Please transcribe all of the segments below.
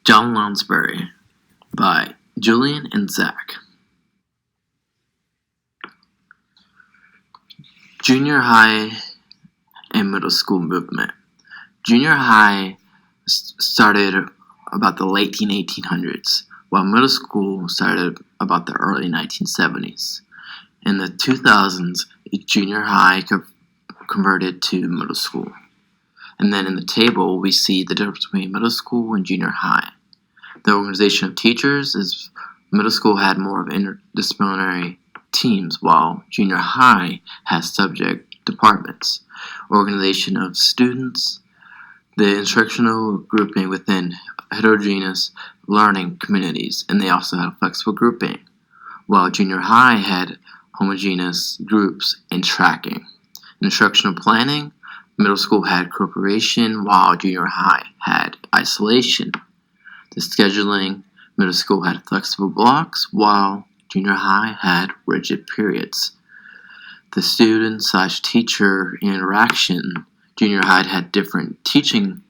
John Lounsbury by Julian and Zach. Junior high and middle school movement. Junior high started about the late 1800s, while middle school started about the early 1970s. In the 2000s, junior high converted to middle school. And then in the table, we see the difference between middle school and junior high. The organization of teachers is middle school had more of interdisciplinary teams, while junior high has subject departments. Organization of students, the instructional grouping within heterogeneous learning communities, and they also had flexible grouping, while junior high had homogeneous groups and tracking. Instructional planning, middle school had cooperation, while junior high had isolation. The scheduling, middle school had flexible blocks, while junior high had rigid periods. The student/teacher interaction, junior high had different teacher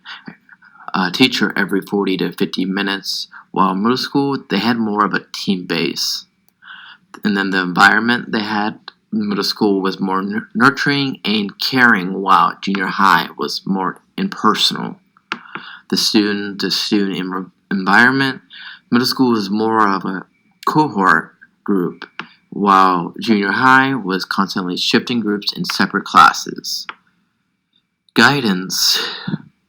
every 40 to 50 minutes, while middle school, they had more of a team base. And then the environment they had, middle school was more nurturing and caring, while junior high was more impersonal. The student-to-student environment, middle school was more of a cohort group, while junior high was constantly shifting groups in separate classes. Guidance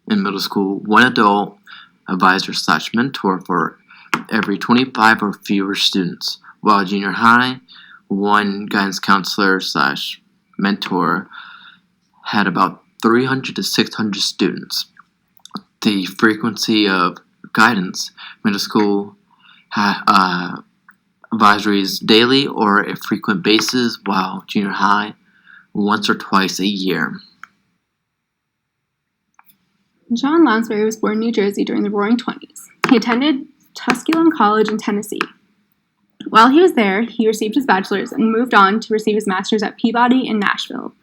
in middle school, one adult advisor/mentor for every 25 or fewer students, while junior high, one guidance counselor/mentor had about 300 to 600 students. The frequency of guidance, middle school advisories daily or a frequent basis, while junior high once or twice a year. John Lounsbury was born in New Jersey during the Roaring '20s. He attended Tusculum College in Tennessee. While he was there, he received his bachelor's and moved on to receive his master's at Peabody in Nashville.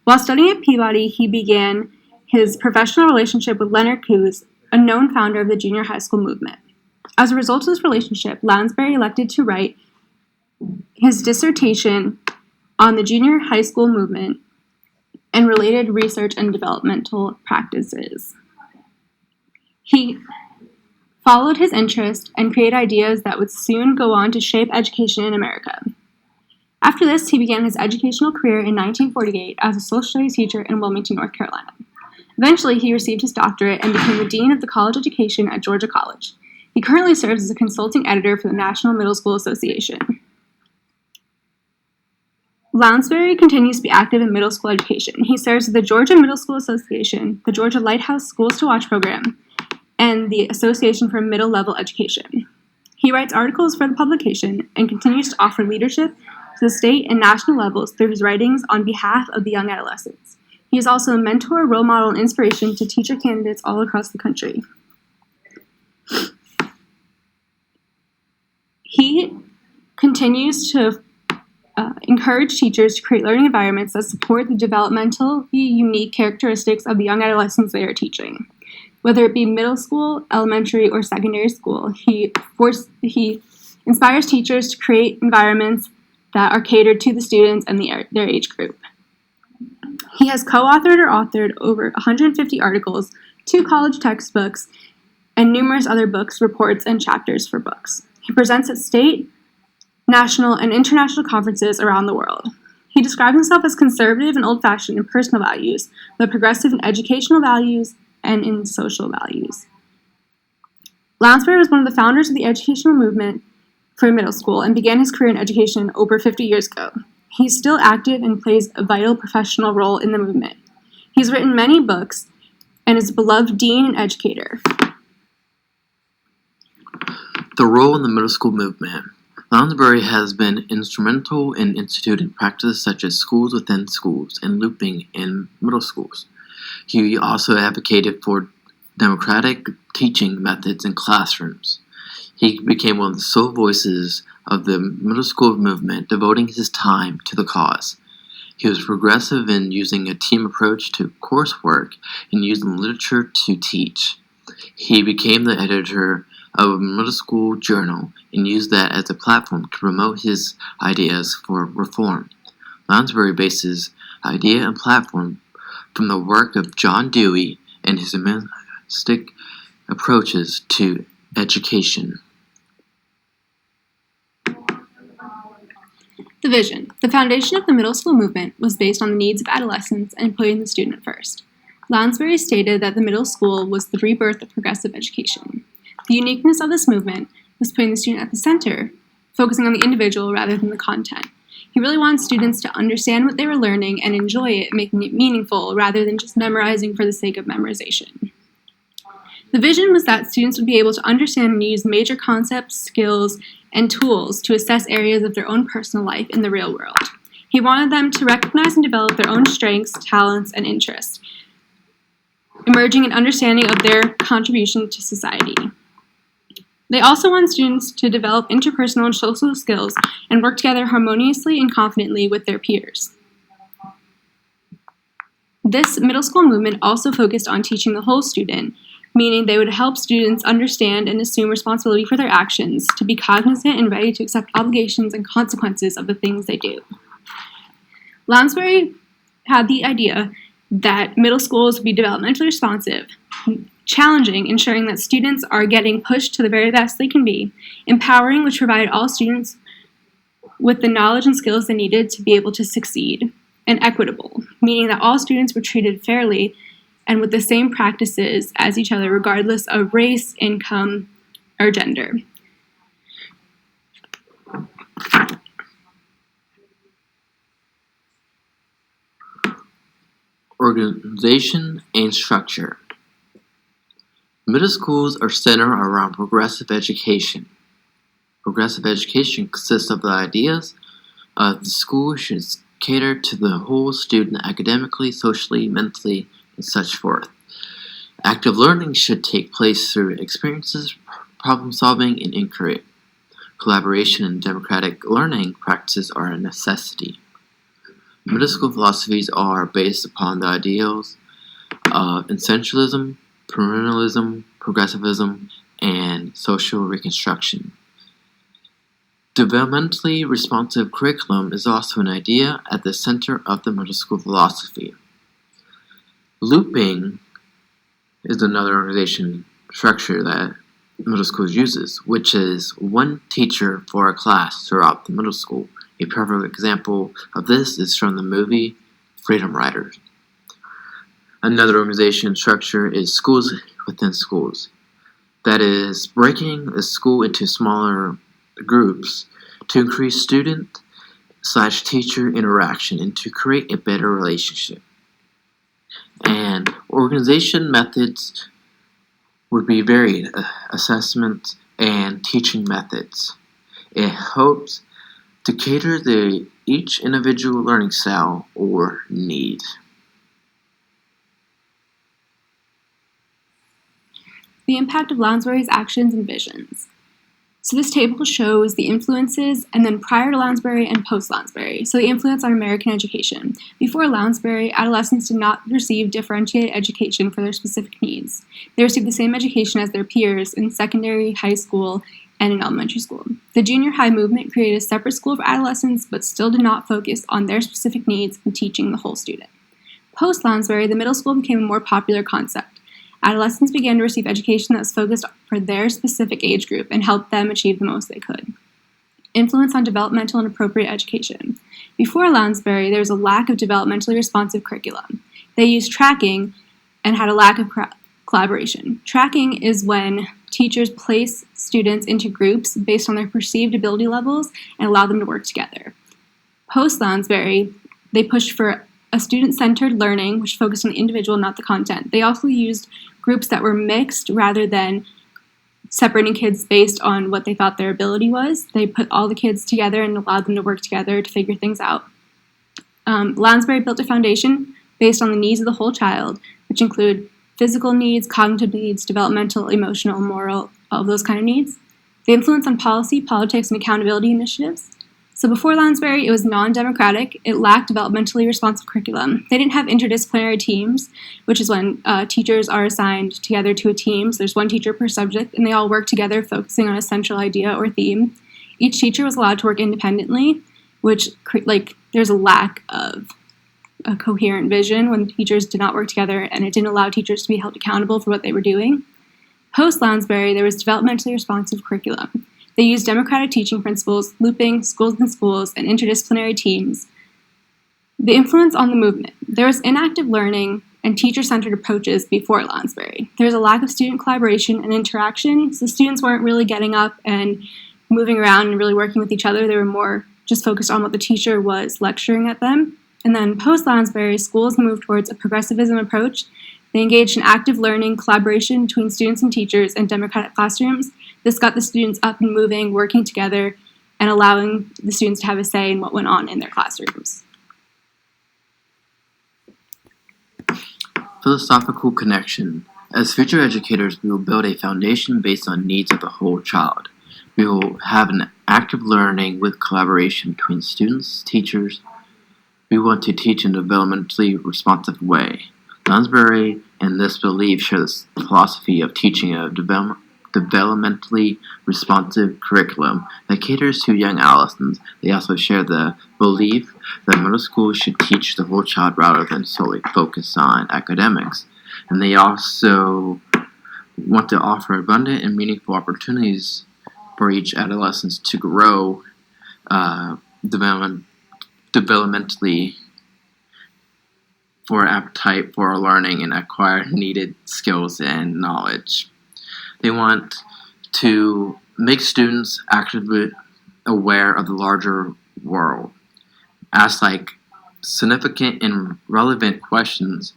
While studying at Peabody, he began his professional relationship with Leonard Coos, a known founder of the junior high school movement. As a result of this relationship, Lounsbury elected to write his dissertation on the junior high school movement and related research and developmental practices. He followed his interest and created ideas that would soon go on to shape education in America. After this, he began his educational career in 1948 as a social studies teacher in Wilmington, North Carolina. Eventually, he received his doctorate and became the dean of the college education at Georgia College. He currently serves as a consulting editor for the National Middle School Association. Lounsbury continues to be active in middle school education. He serves with the Georgia Middle School Association, the Georgia Lighthouse Schools to Watch program, and the Association for Middle Level Education. He writes articles for the publication and continues to offer leadership to the state and national levels through his writings on behalf of the young adolescents. He is also a mentor, role model, and inspiration to teacher candidates all across the country. He continues to encourage teachers to create learning environments that support the developmentally unique characteristics of the young adolescents they are teaching. Whether it be middle school, elementary, or secondary school, he inspires teachers to create environments that are catered to the students and their age group. He has co-authored or authored over 150 articles, 2 college textbooks, and numerous other books, reports, and chapters for books. He presents at state, national, and international conferences around the world. He describes himself as conservative and old-fashioned in personal values, but progressive in educational values and in social values. Lounsbury was one of the founders of the educational movement for middle school and began his career in education over 50 years ago. He's still active and plays a vital professional role in the movement. He's written many books and is a beloved dean and educator. The role in the middle school movement. Lounsbury has been instrumental in instituting practices such as schools within schools and looping in middle schools. He also advocated for democratic teaching methods in classrooms. He became one of the sole voices of the middle school movement, devoting his time to the cause. He was progressive in using a team approach to coursework and using literature to teach. He became the editor of a middle school journal and used that as a platform to promote his ideas for reform. Lounsbury based his idea and platform from the work of John Dewey and his humanistic approaches to education. The vision. The foundation of the middle school movement was based on the needs of adolescents and putting the student first. Lounsbury stated that the middle school was the rebirth of progressive education. The uniqueness of this movement was putting the student at the center, focusing on the individual rather than the content. He really wanted students to understand what they were learning and enjoy it, making it meaningful rather than just memorizing for the sake of memorization. The vision was that students would be able to understand and use major concepts, skills, and tools to assess areas of their own personal life in the real world. He wanted them to recognize and develop their own strengths, talents, and interests, emerging an understanding of their contribution to society. They also want students to develop interpersonal and social skills and work together harmoniously and confidently with their peers. This middle school movement also focused on teaching the whole student, meaning they would help students understand and assume responsibility for their actions, to be cognizant and ready to accept obligations and consequences of the things they do. Lounsbury had the idea that middle schools would be developmentally responsive, challenging, ensuring that students are getting pushed to the very best they can be, empowering, which provided all students with the knowledge and skills they needed to be able to succeed, and equitable, meaning that all students were treated fairly and with the same practices as each other, regardless of race, income, or gender. Organization and structure. Middle schools are centered around progressive education. Progressive education consists of the ideas of the school should cater to the whole student academically, socially, mentally, and such forth. Active learning should take place through experiences, problem solving, and inquiry. Collaboration and democratic learning practices are a necessity. Middle school philosophies are based upon the ideals of essentialism, perennialism, progressivism, and social reconstruction. Developmentally responsive curriculum is also an idea at the center of the middle school philosophy. Looping is another organization structure that middle school uses, which is one teacher for a class throughout the middle school. A perfect example of this is from the movie Freedom Riders. Another organization structure is schools within schools. That is, breaking a school into smaller groups to increase student/teacher interaction and to create a better relationship. And organization methods would be varied assessment and teaching methods. It helps to cater to each individual learning style or need. The impact of Lounsbury's actions and visions. So this table shows the influences and then prior to Lounsbury and post Lounsbury. So the influence on American education. Before Lounsbury, adolescents did not receive differentiated education for their specific needs. They received the same education as their peers in secondary, high school, and in elementary school. The junior high movement created a separate school for adolescents, but still did not focus on their specific needs in teaching the whole student. Post Lounsbury, the middle school became a more popular concept. Adolescents began to receive education that was focused for their specific age group and helped them achieve the most they could. Influence on developmental and appropriate education. Before Lounsbury, there was a lack of developmentally responsive curriculum. They used tracking and had a lack of collaboration. Tracking is when teachers place students into groups based on their perceived ability levels and allow them to work together. Post Lounsbury, they pushed for a student-centered learning, which focused on the individual, not the content. They also used groups that were mixed rather than separating kids based on what they thought their ability was. They put all the kids together and allowed them to work together to figure things out. Lounsbury built a foundation based on the needs of the whole child, which include physical needs, cognitive needs, developmental, emotional, moral, all of those kind of needs. The influence on policy, politics, and accountability initiatives. So before Lounsbury, it was non-democratic. It lacked developmentally responsive curriculum. They didn't have interdisciplinary teams, which is when teachers are assigned together to a team. So there's one teacher per subject, and they all work together, focusing on a central idea or theme. Each teacher was allowed to work independently, which, there's a lack of a coherent vision when teachers did not work together, and it didn't allow teachers to be held accountable for what they were doing. Post-Lounsbury, there was developmentally responsive curriculum. They used democratic teaching principles, looping, schools and schools, and interdisciplinary teams. The influence on the movement. There was inactive learning and teacher-centered approaches before Lounsbury. There was a lack of student collaboration and interaction, so students weren't really getting up and moving around and really working with each other. They were more just focused on what the teacher was lecturing at them. And then post-Lounsbury, schools moved towards a progressivism approach. They engaged in active learning, collaboration between students and teachers, and democratic classrooms. This got the students up and moving, working together, and allowing the students to have a say in what went on in their classrooms. Philosophical connection. As future educators, we will build a foundation based on needs of the whole child. We will have an active learning with collaboration between students, teachers. We want to teach in a developmentally responsive way. Lounsbury and this belief share this philosophy of teaching a developmentally responsive curriculum that caters to young adolescents. They also share the belief that middle school should teach the whole child rather than solely focus on academics. And they also want to offer abundant and meaningful opportunities for each adolescent to grow developmentally for appetite for learning and acquire needed skills and knowledge. They want to make students actively aware of the larger world, ask significant and relevant questions,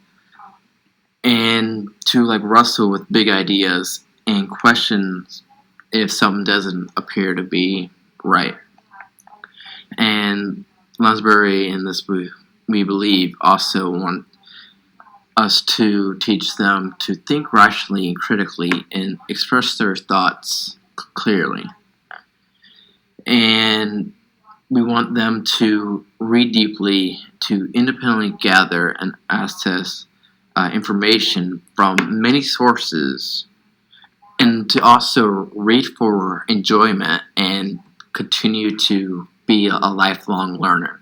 and to wrestle with big ideas and questions if something doesn't appear to be right. And Lounsbury and this we believe also want us to teach them to think rationally and critically and express their thoughts clearly. And we want them to read deeply, to independently gather and access information from many sources, and to also read for enjoyment and continue to be a lifelong learner.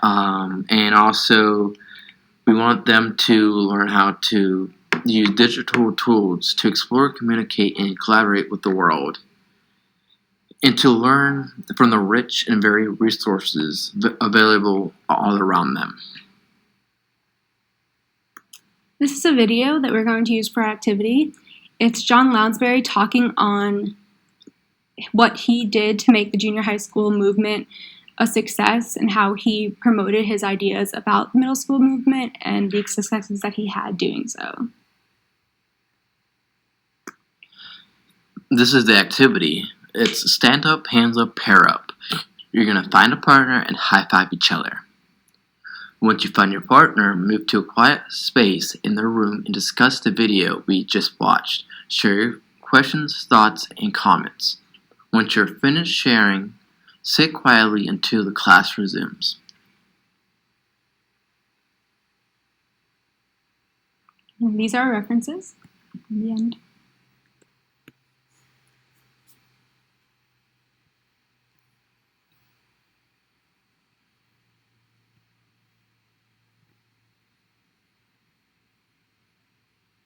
And also, we want them to learn how to use digital tools to explore, communicate, and collaborate with the world, and to learn from the rich and varied resources available all around them. This is a video that we're going to use for our activity. It's John Lounsbury talking on what he did to make the junior high school movement a success and how he promoted his ideas about the middle school movement and the successes that he had doing so. This is the activity. It's stand up, hands up, pair up. You're going to find a partner and high five each other. Once you find your partner, move to a quiet space in the room and discuss the video we just watched. Share your questions, thoughts, and comments. Once you're finished sharing, sit quietly until the class resumes. And these are our references in the end.